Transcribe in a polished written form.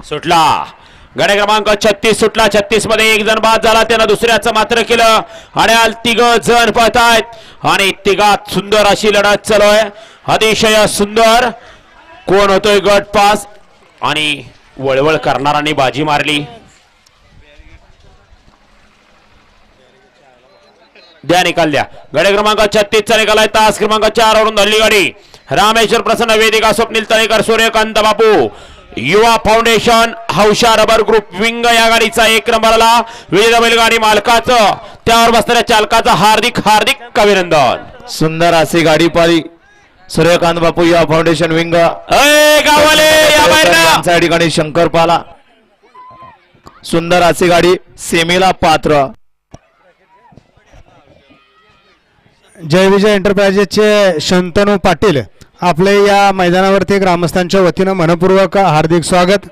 सुटला गडे क्रमांक 36 सुटला 36 मध्ये एक जण बाद झाला त्यानं दुसऱ्याचं मात्र केलं आणि तिघ जण पळतायत आणि तिघात सुंदर अशी लढत चालू आहे अतिशय सुंदर कोण होतोय गट पास आणि वळवळ करणारांनी बाजी मारली द्या निकाल द्या गडे क्रमांक 36 चा निकाल आहे तास क्रमांक 4 वरून धरली गाडी रामेश्वर प्रसन्न वेदिका स्वप्नील तळेकर सूर्यकांत बापू युवा फाउंडेशन हौशा रबर ग्रुप विंग या गाडीचा एक नंबरला विविध बैलगाडी मालकाचं त्यावर बसणाऱ्या चालकाचं हार्दिक हार्दिक अभिनंदन सुंदर अशी गाडी पारी सूर्यकांत बापू युवा फाउंडेशन विंग गावाले या बाहेर ठिकाणी शंकरपाला सुंदर अशी गाडी सेमीला पात्र जय विजय एंटरप्राइजेसचे शंतनू पाटील आपले या मैदानावरती ग्रामस्थांच्या वतीनं मनपूर्वक हार्दिक स्वागत।